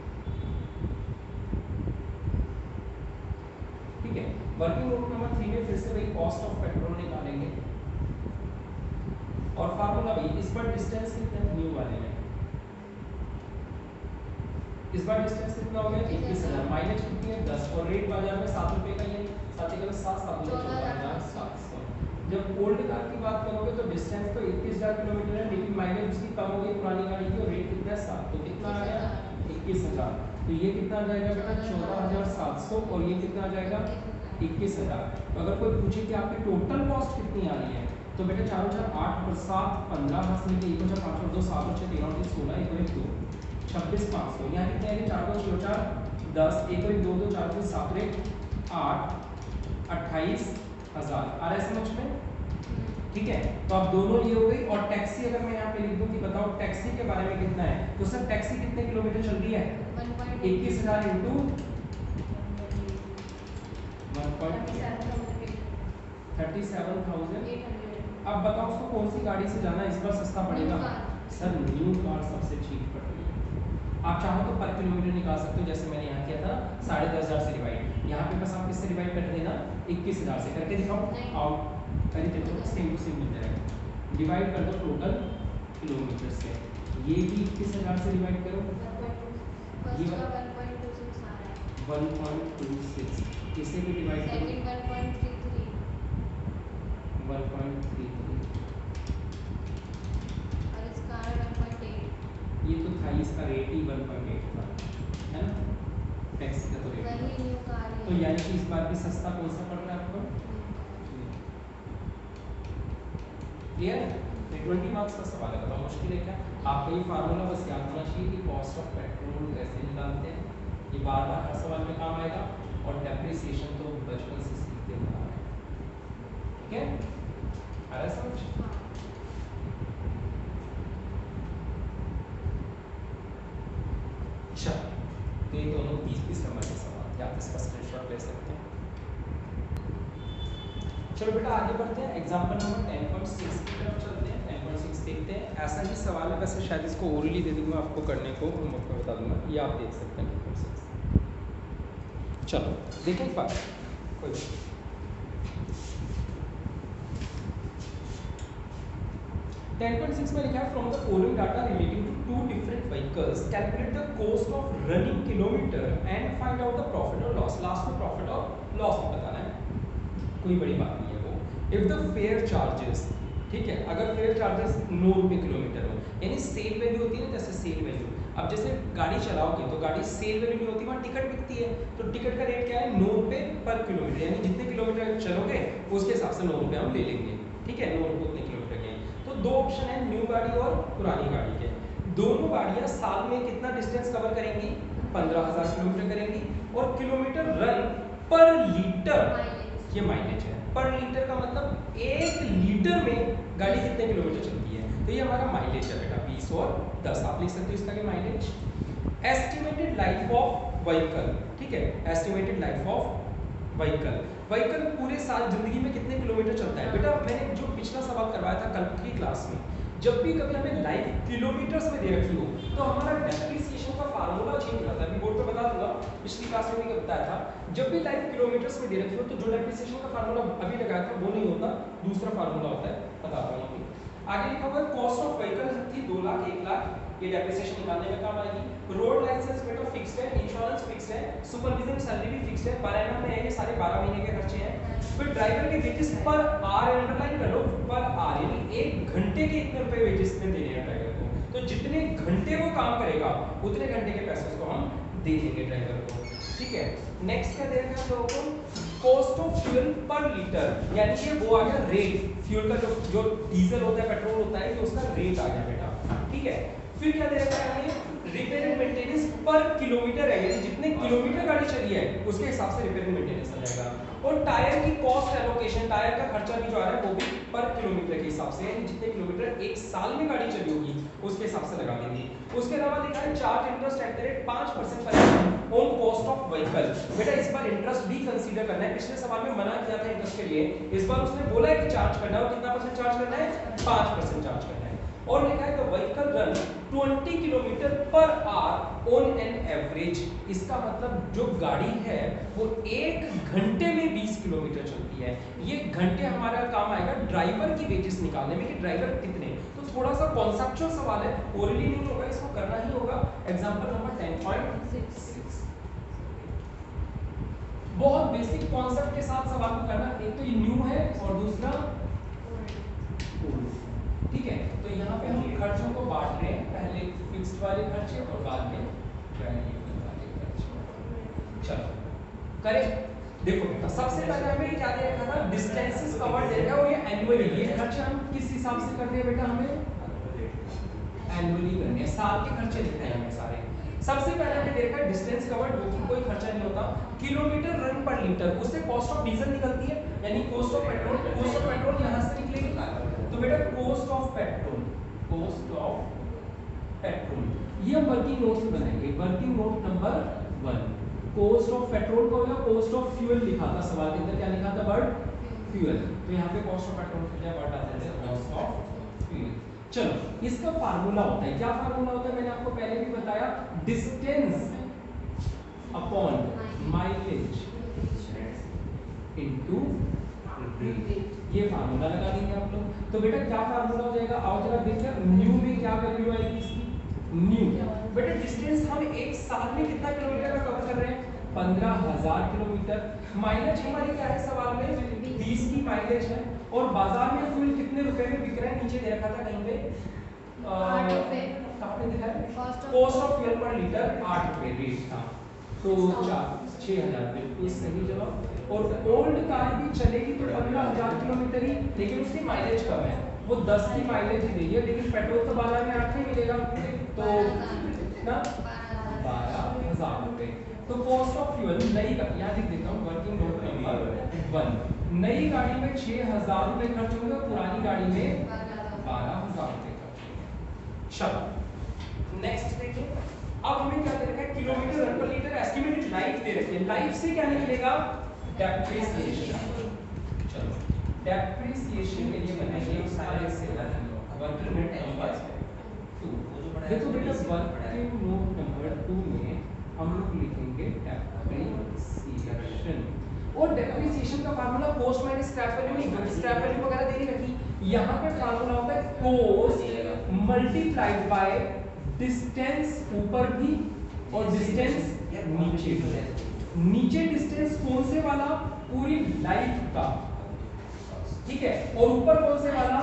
ठीक है। वर्किंग नोट नंबर 3 में फिर से वही कॉस्ट ऑफ पेट्रोल निकालेंगे, और फार्मूला भी, इस पर डिस्टेंस कितना है न्यू वाले में, इस बार डिस्टेंस कितना हो गया 21,000, माइलेज कितनी है 10 और रेट बाजार में 7 रुपए का ही है, 7 का 14,700। जब ओल्ड कार की बात करोगे तो डिस्टेंस तो 21,000 किलोमीटर है, लेकिन माइलेज उसकी कम हो गई पुरानी गाड़ी की और रेट कितना है 7, तो कितना आ गया 21,000। तो ये कितना आ जाएगा बेटा 14,700 और ये कितना आ जाएगा 21,000। तो अगर कोई पूछे कि आपकी टोटल कॉस्ट कितनी आ रही है तो बेटा 4 4 8 और 7 15 हाथ से लेके 1 4 5 और 2 7 और 6 13 और 3 16 1 और 2 26,500। यहाँ कितने आएंगे 4 2 6 4 10 1 और 2 2 4 3 7 और 8 28,000 आ रहा है समझ में? ठीक है, तो अब दोनों ये हो गई। और टैक्सी अगर मैं यहाँ पे लिख दूं कि बताओ टैक्सी के बारे में कितना है, तो सर टैक्सी कितने किलोमीटर चल रही है 21,000 इंटू 37,800। अब बताओ उसको कौन सी गाड़ी से जाना है इस बार सस्ता पड़ेगा? सर न्यू कार सबसे चीप पड़ रही है। आप चाहो तो पर किलोमीटर निकाल सकते हो, जैसे मैंने यहाँ किया था 10,500 से डिवाइड। यहाँ पे बस आप किससे डिवाइड कर देना 21,000 से, करके दिखाओ आउट अरे देखो सेम टू सेम मिल जाएगा। डिवाइड कर दो टोटल किलोमीटर से, ये भी 21,000 से डिवाइड करो, ये 1.26, इसे भी डिवाइड करो 1.33, और इसका 1.8, ये तो था इसका रेट ही 1.8 था, है ना? टैक्सी का तो रेट वही न्यू कार है। तो यानी कि इस बार भी सस्ता कौन सा पड़ रहा है आपको? क्लियर है? 20 मार्क्स का सवाल है, बताओ मुश्किल है क्या? आपको ये फार्मूला बस याद होना चाहिए कि कॉस्ट ऑफ पेट्रोल कैसे निकालते हैं, ये बार बार हर सवाल में काम आएगा। और डेप्रिसिएशन तो बचपन से सीखते हुए आ रहे हैं, ठीक है? आ रहा है समझ? अच्छा, तो ये दोनों 20-20 नंबर के सवाल थे, आप इसका स्क्रीनशॉट ले सकते हैं। चलो बेटा आगे बढ़ते हैं, एग्जांपल नंबर 10.6 की तरफ चलते हैं। 10.6 देखते हैं, ऐसा ही सवाल है, वैसे शायद इसको ओरली दे दूंगा आपको करने को, हम आपको बता दूंगा, ये आप देख सकते हैं 10.6। चलो देखें एक बात, कोई 10.6 में लिखा है from the following data relating to two different vehicles calculate the cost of running kilometre and find out the profit और लॉस। लास्ट में प्रॉफिट और लॉस भी बताना है, कोई बड़ी बात नहीं है वो। इफ द फेयर चार्जेस, ठीक है, अगर फेयर चार्जेस 9 रुपये किलोमीटर हो, यानी सेल वैल्यू होती है ना, जैसे सेल वैल्यू, अब जैसे गाड़ी चलाओगे तो गाड़ी सेल वैल्यू नहीं होती, वहाँ टिकट बिकती है, तो टिकट का रेट क्या है 9 रुपये पर किलोमीटर, यानी जितने किलोमीटर चलोगे उसके हिसाब से 9 रुपये हम ले लेंगे, ठीक है, 9 रुपये उतने किलोमीटर के। तो दो ऑप्शन है, न्यू गाड़ी और पुरानी गाड़ी के। दोनों गाड़ियाँ साल में कितना डिस्टेंस कवर करेंगी 15,000 किलोमीटर करेंगी, और किलोमीटर रन पर लीटर, ये माइलेज है, पर लीटर का मतलब 1 लीटर में गाड़ी कितने किलोमीटर चलती है, तो ये हमारा माइलेज है बेटा 20 और 10, आप लिख सकते हो इसका कि mileage. Estimated life of vehicle, ठीक है, estimated life of vehicle, vehicle पूरे साल जिंदगी में कितने किलोमीटर चलता है। बेटा मैंने जो पिछला सवाल करवाया था कल की क्लास में, जब भी कभी हमें लाइफ किलोमीटर्स में दे रखी हो तो हमारा डेप्रिसिएशन का फार्मूला चेंज हो जाता है। अभी बोर्ड पे बता दूंगा, पिछली क्लास में भी बताया था, जब भी लाइफ किलोमीटर्स में दे रखी हो तो जो डेप्रिसिएशन का फार्मूला अभी लगाया था वो नहीं होता, दूसरा फार्मूला होता है, बताता हूँ। आगे लिखा हुआ है कॉस्ट ऑफ व्हीकल थी 2 लाख 1 लाख, ये डेप्रिसिएशन निकालने में काम आएगी। रोड लाइसेंस बेटा फिक्स्ड है, इंश्योरेंस फिक्स्ड है, सुपरविजन सैलरी भी फिक्स्ड है, पर एनम में ये सारे 12 महीने के खर्चे हैं। फिर ड्राइवर के वेजेस पर आर अंडरलाइन कर लो, पर आर यानी 1 घंटे के इतने रुपए वेजेस में देने हैं ड्राइवर को, तो जितने घंटे वो काम करेगा उतने घंटे के पैसे उसको हम दे देंगे ड्राइवर को, ठीक है। नेक्स्ट क्या देगा हम लोगों को, कॉस्ट ऑफ फ्यूल पर लीटर, यानी कि वो आ गया रेट, फ्यूल का जो डीजल होता है पेट्रोल होता है, तो उसका रेट आ गया बेटा, ठीक है। फिर क्या दे रखा है, रिपेयर एंड मेंटेनेंस पर किलोमीटर है, यानी जितने किलोमीटर गाड़ी चली है उसके हिसाब से रिपेयर एंड मेंटेनेंस आ जाएगा। और टायर की कॉस्ट एलोकेशन, टायर का खर्चा भी जो आ रहा है वो भी पर किलोमीटर के हिसाब से, यानी जितने किलोमीटर 1 साल में गाड़ी चली होगी उसके हिसाब से लगा देंगे। उसके अलावा लिखा है charge interest at the rate 5% per annum on cost of vehicle. बेटा इस बार इंटरेस्ट भी कंसीडर करना है, पिछले सवाल में मना किया था इंटरेस्ट के लिए, इस बार उसने बोला है कि चार्ज करना है, और कितना परसेंट चार्ज करना है 5% चार्ज करना है। और लिखा है the vehicle run 20 kilometre per hour on an average. इसका मतलब जो गाड़ी है वो 1 घंटे में 20 किलोमीटर चलती है। ये घंटे हमारा काम आएगा ड्राइवर की वेजेस निकालने में कि ड्राइवर कितने। तो थोड़ा सा कॉन्सेप्चुअल सवाल है, ओरली नहीं होगा, इसको करना ही होगा। एग्जांपल नंबर 10.6 बहुत बेसिक कॉन्सेप्ट के साथ सवाल को करना। एक तो ये न्यू है और दूसरा ओल्ड। ठीक है, तो यहाँ पे हम खर्चों को बांट रहे हैं, पहले फिक्स्ड वाले खर्चे और बाद में वेरिएबल वाले खर्चे। चलो करें। देखो बेटा सबसे पहले हमें क्या दे रखा था, डिस्टेंसेस कवर्ड दे रखा है और ये एनुअली। ये खर्चे हम किस हिसाब से करते हैं बेटा, हमें एनुअली करने हैं, साल के खर्चे लिखने हैं हमें सारे। सबसे पहले हमें दे रखा है डिस्टेंस कवर्ड, जो कि कोई खर्चा नहीं होता, किलोमीटर रन पर लीटर। उससे कॉस्ट ऑफ डीजल निकलती है, यानी cost of petrol. Cost of petrol यहां से निकलेगी, तो बेटा cost of petrol, cost of petrol ये हम वर्किंग नोट से बनाएंगे। Working note number 1, cost of petrol को या कॉस्ट ऑफ फ्यूल लिखा था सवाल के अंदर, क्या लिखा था बर्ड फ्यूल। तो यहाँ पे कॉस्ट ऑफ पेट्रोल का क्या वर्ड आता है, कॉस्ट ऑफ फ्यूल। चलो इसका फार्मूला होता है, क्या फार्मूला होता है मैंने आपको पहले भी बताया, distance upon mileage into rate. ये फार्मूला लगा देंगे आप लोग। तो बेटा क्या फार्मूला हो जाएगा, आओ जरा देखिए न्यू में क्या वैल्यू आएगी इसकी। न्यू बेटा डिस्टेंस हम एक साल में कितना किलोमीटर का कवर कर रहे हैं, 15,000 किलोमीटर। माइलेज हमारी क्या है सवाल में, 20 की माइलेज है। और बाजार में फ्यूल कितने रुपए में बिक रहा है, नीचे दे रखा था कहीं पे, 8 रुपए। कहां पे दिखा है, कॉस्ट ऑफ फ्यूल पर लीटर 8 रुपए रेट था। तो 6,000 बिल्कुल सही जवाब। और ओल्ड कार भी चलेगी तो 15,000 किलोमीटर ही, लेकिन उसकी माइलेज कम है, वो 10 की माइलेज ही देगी, लेकिन पेट्रोल तो बाजार में 8 ही मिलेगा। तो कितना, 12,000 रुपए। तो कॉस्ट ऑफ फ्यूल नई का यहाँ लिख देता हूँ, वर्किंग नोट नंबर 1, नई गाड़ी में 6,000 रुपए खर्च होंगे, पुरानी गाड़ी में 12,000 रुपए खर्च होंगे। चलो नेक्स्ट देखिए, अब हमें क्या दे रखा है, किलोमीटर रन पर लीटर एस्टिमेटेड लाइफ दे रखी है। लाइफ से क्या निकलेगा, डेप्रिसिएशन। चलो डेप्रिसिएशन के लिए बनाइए सारे से वर्किंग नोट नंबर 2। देखो बेटा वर्किंग नोट नंबर 2 में हम लोग लिखेंगे डेप्रिसिएशन। और डेप्रिसिएशन का formula cost minus scrap value नहीं, स्क्रैप वैल्यू वगैरह दे रखी। यहाँ पे फार्मूला होता है कॉस्ट मल्टीप्लाइड बाय डिस्टेंस ऊपर भी और डिस्टेंस नीचे भी। नीचे डिस्टेंस कौन से वाला, पूरी लाइफ का, ठीक है, और ऊपर कौन से वाला,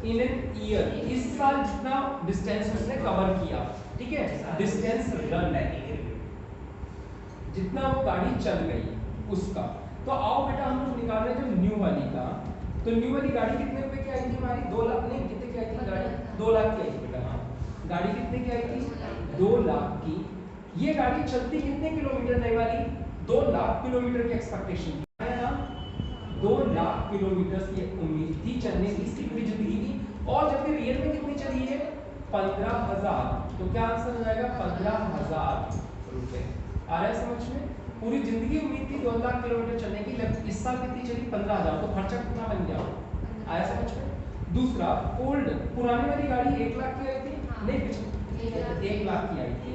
इन एन ईयर, इस साल जितना डिस्टेंस उसने कवर किया, ठीक है, डिस्टेंस रन जितना वो गाड़ी चल गई उसका। तो आओ बेटा हम लोग निकाल रहे हैं जो न्यू वाली का। तो न्यू वाली गाड़ी कितने रुपए की आई थी हमारी, 2 लाख नहीं, कितने की आई थी गाड़ी, 2 लाख की आई थी बेटा। हाँ गाड़ी कितने की आई थी, 2 लाख की। ये गाड़ी चलती कितने किलोमीटर नई वाली, 2 लाख किलोमीटर की एक्सपेक्टेशन है ना, 2 लाख किलोमीटर की उम्मीद थी चलने की इसकी पूरी जिंदगी की। और जब ये रियल में कितनी चली है, 15,000। तो क्या आंसर हो जाएगा, 15,000 रुपए। आ रहा है समझ में, पूरी जिंदगी उम्मीद थी 2 लाख किलोमीटर चलने की, लेकिन इस साल कितनी चली, 15,000। तो खर्चा कितना बन गया, आया समझ में। दूसरा ओल्ड, पुरानी वाली गाड़ी 1 लाख की आई थी, नहीं 1 लाख की आई थी,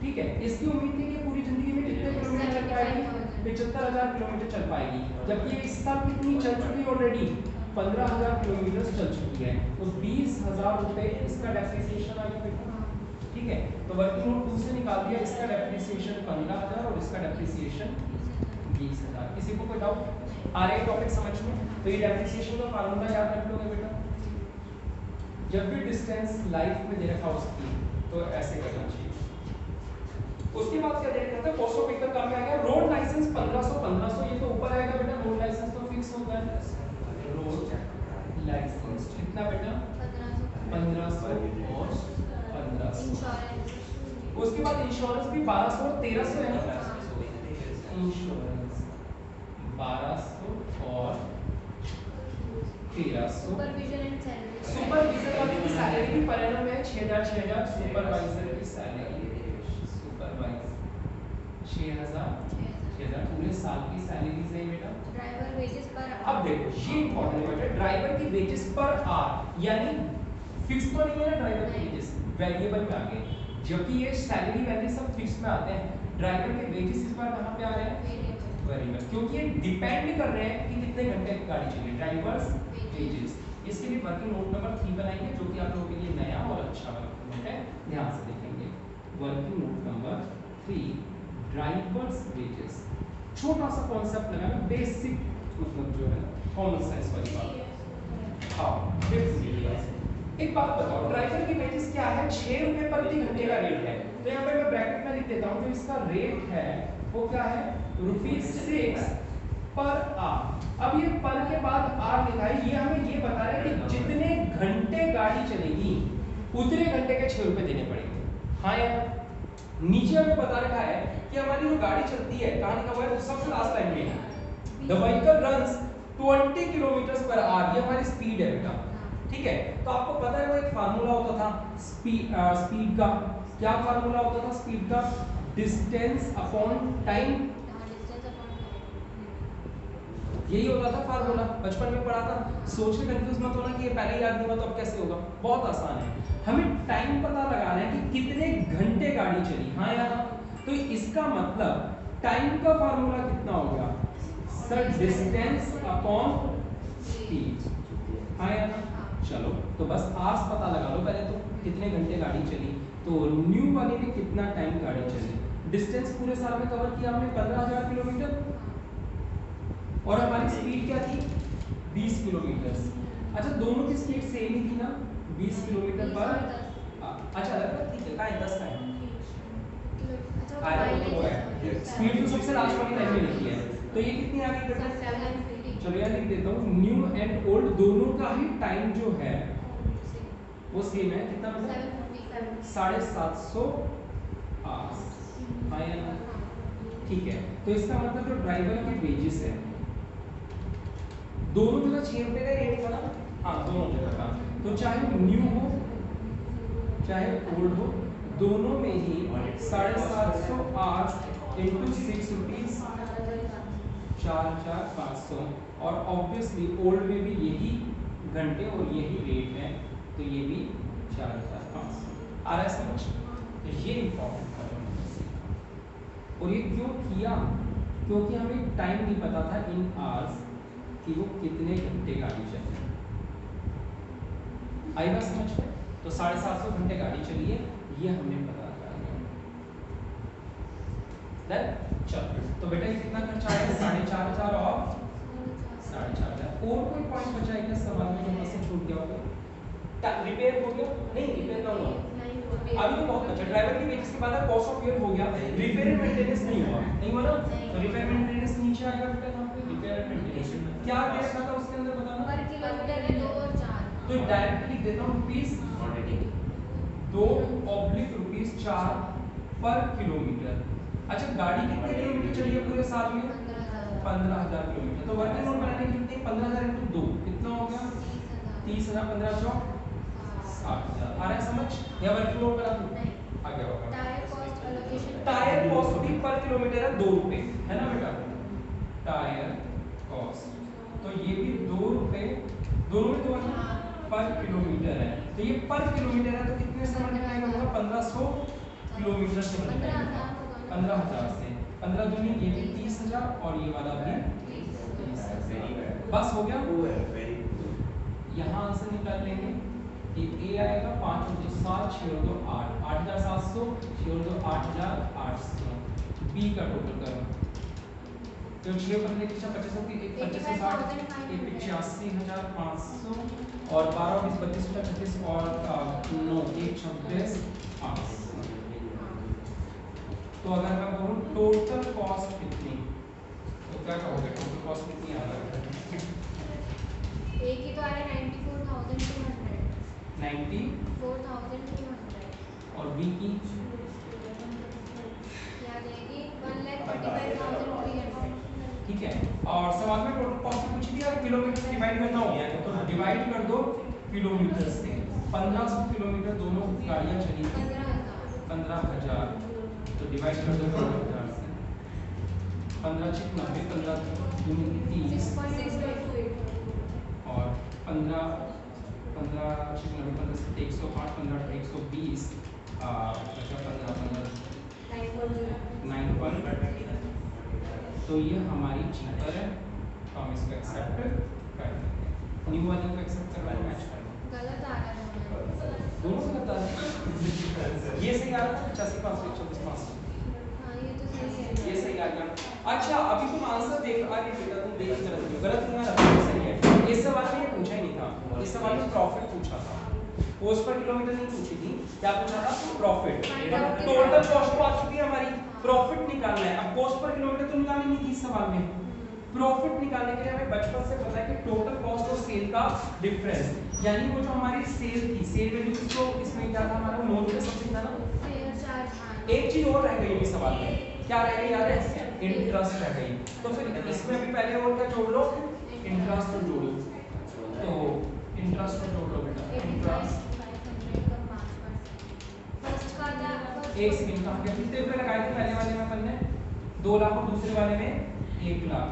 ठीक है। इसकी उम्मीद थी कि पूरी जिंदगी में कितने किलोमीटर चल पाएगी, 75,000 किलोमीटर चल पाएगी, जबकि इस साल कितनी चल चुकी ऑलरेडी, 15,000 किलोमीटर चल चुकी है। तो 20,000 रुपए इसका डेप्रिसिएशन आ गया, ठीक है। तो वर्किंग नोट 2 से निकाल दिया, इसका डेप्रिसिएशन 15,000 और इसका डेप्रिसिएशन 20,000। किसी को कोई डाउट आ रहा है टॉपिक समझ में। तो ये डेप्रिसिएशन का फार्मूला याद रख लोगे बेटा, जब भी डिस्टेंस लाइफ में दे रखा उसकी तो ऐसे करना चाहिए। उसके बाद क्या दे रखा था, कॉस्ट ऑफ व्हीकल काम में आ गया। रोड लाइसेंस 1500 ये तो ऊपर आएगा बेटा, रोड लाइसेंस तो फिक्स होता है। रोड लाइसेंस कितना बेटा, 1500 और 1500। उसके बाद इंश्योरेंस भी 1200 और 1300 है ना, इंश्योरेंस 1200 और 1300। सुपरविजन एंड सैलरी, सुपरवाइजर वाले की सैलरी भी पर एनम है 6,000 सुपरवाइजर की सैलरी, सुपरवाइजर 6,000 पूरे साल की सैलरी से बेटा। ड्राइवर वेजेस पर अब देखो ये इंपॉर्टेंट बात है, ड्राइवर की वेजेस पर आवर, यानी फिक्स तो नहीं है ना ड्राइवर के वेजेस, वेरिएबल में आ गए, जबकि ये सैलरी वैल्यू सब फिक्स में आते हैं। ड्राइवर के वेजेस इस बार कहाँ पे आ रहे हैं, वेरिएबल, क्योंकि ये डिपेंड कर रहे हैं कि कितने घंटे की गाड़ी चली, ड्राइवर्स वेजेस। इसके लिए वर्किंग नोट नंबर 3 बनाएंगे, जो कि आप लोगों के लिए नया और अच्छा वर्किंग नोट है, ध्यान से देखेंगे। Working note number 3 drivers wages, छोटा सा कॉन्सेप्ट लगाना, बेसिक मतलब जो है कॉमन सेंस वाली बात। हाँ एक बात बताओ, ड्राइवर की वेजेस क्या है, 6 रुपए प्रति घंटे का रेट है। तो यहाँ पे मैं ब्रैकेट में लिख देता हूँ, जो इसका रेट है वो क्या है, ₹6 पर आवर। अब ये पर के बाद आर लिखा है, ये हमें ये बता रहा है कि जितने घंटे गाड़ी चलेगी उतने घंटे के 6 रुपए देने पड़ेंगे। हाँ यार, नीचे हमें बता रखा है कि हमारी जो गाड़ी चलती है, कहाँ लिखा हुआ है, सबसे लास्ट लाइन में, the vehicle runs 20 kilometre per hour, ये हमारी स्पीड है बेटा, ठीक है। तो आपको पता है वो एक फार्मूला होता था स्पीड का, क्या फार्मूला होता था स्पीड का, डिस्टेंस अपॉन टाइम, यही होता था फार्मूला, बचपन में पढ़ा था। सोच के कंफ्यूज मत होना कि ये पहले याद नहीं हुआ तो अब कैसे होगा, बहुत आसान है। हमें टाइम पता लगाना है कि कितने घंटे गाड़ी चली। हाँ यार, तो इसका मतलब टाइम का फार्मूला कितना हो गया सर, डिस्टेंस अपॉन स्पीड। हाँ यार, चलो तो बस आर्स पता लगा लो पहले, तो कितने घंटे गाड़ी चली, तो न्यू वाले में कितना टाइम गाड़ी चली। डिस्टेंस पूरे साल में कवर किया हमने 15,000 किलोमीटर, और हमारी स्पीड क्या थी 20 किलोमीटर। अच्छा दोनों की स्पीड सेम ही थी ना, 20 किलोमीटर पर, अच्छा ठीक है, का 10 का है, स्पीड तो सबसे लास्ट वाली लाइन में लिखी है, तो ये कितनी आ गई बेटा, चलो यार लिख देता हूँ, न्यू एंड ओल्ड दोनों का ही टाइम जो है वो सेम है, कितना मतलब 750 आवर्स। हाँ यार ठीक है, तो इसका मतलब जो ड्राइवर के वेजेस है दोनों जगह 6 रुपए का रेट था ना, हाँ दोनों जगह का, तो चाहे न्यू हो चाहे ओल्ड हो, दोनों में ही 750 आवर्स इंटू 6 रुपीज 4,500, और ऑब्वियसली ओल्ड में भी यही घंटे और यही रेट है, तो ये भी 4,500 आ रहा है समझ। तो ये इंपॉर्टेंट था और ये क्यों किया, क्योंकि हमें टाइम नहीं पता था इन आवर्स कि वो कितने घंटे गाड़ी चली। आई बात समझ में, तो 750 घंटे गाड़ी चली है, ये हमने पता लगाया। चलो तो बेटा ये कितना खर्चा आएगा, 4,500 और 4,500। और कोई पॉइंट बचा है क्या सवाल में जो मुझसे छूट गया होगा, रिपेयर हो गया, नहीं रिपेयर ना हुआ अभी तो बहुत अच्छा, ड्राइवर की वेजेस के बाद कॉस्ट ऑफ फ्यूल हो गया, रिपेयर एंड मेंटेनेंस नहीं हुआ, नहीं हुआ ना, तो रिपेयर एंड मेंटेनेंस नीचे आएगा बेटा, यहाँ पे रिपेयर एंड मेंटेनेंस क्या दे रखा था उसके अंदर बताना, पर किलोमीटर में 2 और 4, तो डायरेक्टली लिख देता हूँ ₹2/4 पर किलोमीटर। अच्छा गाड़ी कितने किलोमीटर चली है पूरे साल में, 15,000 किलोमीटर, तो वर्किंग नोट बनाने के कितने, 15,000 × 2 कितना हो गया, 30,000, 15 चौक 60,000। आ रहा है समझ, या वर्किंग नोट बना दूं, आगे होगा। Tyre cost allocation, tyre cost भी पर किलोमीटर है 2 रुपए, है ना बेटा, टायर कॉस्ट, तो ये भी 2 रुपए, दोनों में 2 पर किलोमीटर है, तो ये पर किलोमीटर है, तो कितने से मल्टीप्लाई होगा, 1500 किलोमीटर से मल्टीप्लाई होगा, 15,000 से, 15 दूनी ये भी 30,000 और ये वाला भी 30,000, बस हो गया। यहाँ आंसर निकाल लेंगे कि ए आएगा 5 और 2 7, 6 और 2 8, 8,700, 6 और 2 8,800, बी का टोटल करो, तो 6 बनने की 25 होगी, 25 से 60, 85,500 और 12 20 32 36 और 9 1 26 800। तो अगर मैं बोलूं टोटल कॉस्ट कितनी, तो क्या कहोगे, टोटल कॉस्ट कितनी आ रहा है, एक ही तो आ रहा है 94,200, 94,200 और बी की क्या देगी 1,35,300। ठीक है, और सवाल में टोटल कॉस्ट पूछ दिया, किलोमीटर से डिवाइड करना हो गया तो डिवाइड कर दो किलोमीटर से, 1500 किलोमीटर दोनों गाड़ियां चली थी, 15,000, तो डिवाइड कर दो 15,000 से, 15 6 90, 15 दूनी 30 और 15 15 15 से 108 15 120 अच्छा 15 9 तो ये हमारी चीपर है, तो हम इसको एक्सेप्ट कर देंगे। न्यू वाले को एक्सेप्ट करना है, मैच करना गलत आ रहा है दोनों गलत आ रहा है। ये सही आ रहा था 85 5 124 5। हाँ ये तो सही है। ये सही आ गया। अच्छा अभी तुम आंसर देख आगे बेटा, तुम देख गलत नहीं आ रहा, सही है। इस सवाल में ये पूछा ही नहीं था, इस सवाल में प्रॉफिट पूछा था, कॉस्ट पर किलोमीटर नहीं पूछी थी, क्या पूछा था? प्रॉफिट। टोटल कॉस्ट तो आ चुकी है हमारी, प्रॉफिट निकालना है। अब कॉस्ट पर किलोमीटर तो निकालनी नहीं थी इस सवाल में, प्रॉफिट निकालने के लिए हमें बचपन से पता है कि टोटल कॉस्ट और सेल का डिफरेंस, यानी वो जो हमारी सेल थी, सेल वैल्यू किसको इसमें क्या था हमारा नोट पे सबसे था ना। एक चीज और रह गई इस सवाल में, क्या रह गई याद है? इंटरेस्ट रह गई। तो फिर इसमें भी पहले और क्या जोड़ लो? इंटरेस्ट जोड़ो, तो इंटरेस्ट जोड़ लो बेटा। इंटरेस्ट एक सेकंड कहां गया? कितने रुपए लगाए थे पहले वाले में अपन ने? 2 लाख और दूसरे वाले में 1 लाख।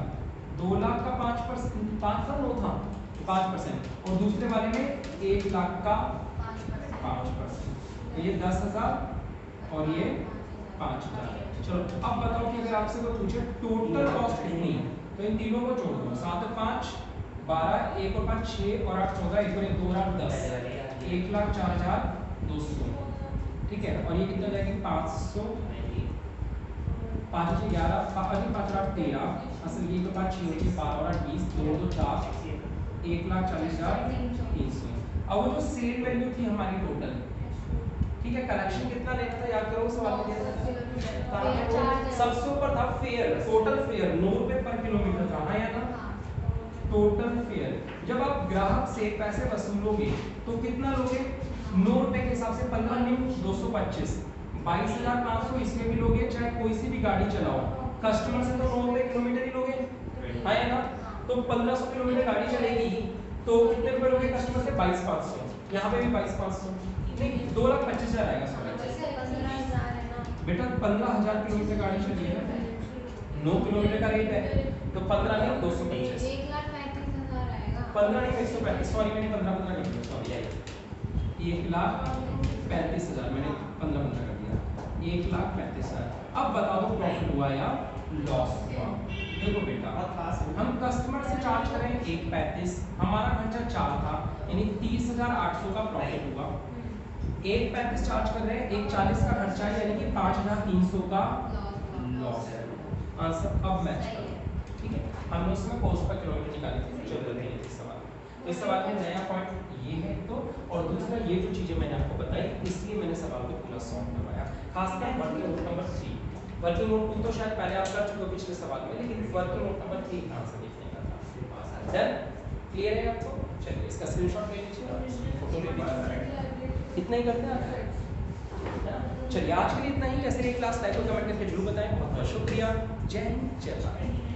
2 लाख का 5% 5 था 9 था 5% और दूसरे वाले में 1 लाख का 5%। तो ये 10,000 और ये 5,000। चलो अब बताओ कि अगर आपसे कोई पूछे टोटल कॉस्ट कितनी है, तो इन तीनों को जोड़ दो। 7 और 5 12, 1 और 5 6 और 8 14, 1 और 1 2 और 8 10, 1,04,200। ठीक है, और ये कितना जाएगी? 500 5 से 11 5 5 8 13 असल ये तो 5 6 होगी 12 और 8 20 2 2 4 1,40,300। अब वो जो सेल वैल्यू थी हमारी टोटल, ठीक है, कलेक्शन कितना लेना था याद करो, सवाल में दिया था सबसे ऊपर था फेयर, टोटल फेयर 9 रुपए पर किलोमीटर था, हाँ या ना? Total fair. जब आप ग्राहक से पैसे वसूलोगे तो कितना लोगे? 9 रुपए के हिसाब से 15 न्यू 225, 22,500 इसमें भी लोगे, चाहे कोई सी भी गाड़ी चलाओ, कस्टमर से तो 9 रुपए किलोमीटर ही लोगे, हाँ या ना? तो 1500 किलोमीटर गाड़ी चलेगी तो कितने रुपए लोगे कस्टमर से? 22,500। यहाँ पे भी 22,500 नहीं 2,25,000 आएगा। बेटा 15,000 किलोमीटर गाड़ी चली है, 9 किलोमीटर का रेट है, तो 15 नहीं 225, 1,35,000 आएगा। 15 नहीं 135, सॉरी मैंने 15 नहीं किया, सॉरी 1,35,000 मैंने 15 कर दिया, 1,35,000। अब बता दो प्रॉफिट हुआ या लॉस हुआ? देखो बेटा हम कस्टमर से चार्ज करें 1,35, हमारा खर्चा 4 था, यानी 30,800 का प्रॉफिट हुआ। 1,35 चार्ज कर रहे हैं, 1,40 का खर्चा है, यानी कि 5,300 का लॉस है। आंसर अब मैच करो, ठीक है। हमने उसमें कॉस्ट पर किलोमीटर निकाली थी, जरूरत नहीं है इस सवाल। तो इस सवाल में नया पॉइंट ये है तो, और दूसरा ये जो चीजें मैंने आपको बताई इसलिए मैंने सवाल को पूरा सॉल्व करवाया। खासकर working note number 3, working note 2 तो शायद पहले आप कर चुके हो पिछले सवाल में, लेकिन वर्किंग नोट नंबर 3 का आंसर देखने का था। डन? क्लियर है आपको? चलिए इसका स्क्रीनशॉट ले लीजिए और फोटो ले लीजिए। इतना ही करते हैं आप। चलिए आज के लिए इतना ही। कैसे रही क्लास? लाइक और कमेंट करके जरूर बताएं। बहुत बहुत शुक्रिया। जय हिंद, जय भारत।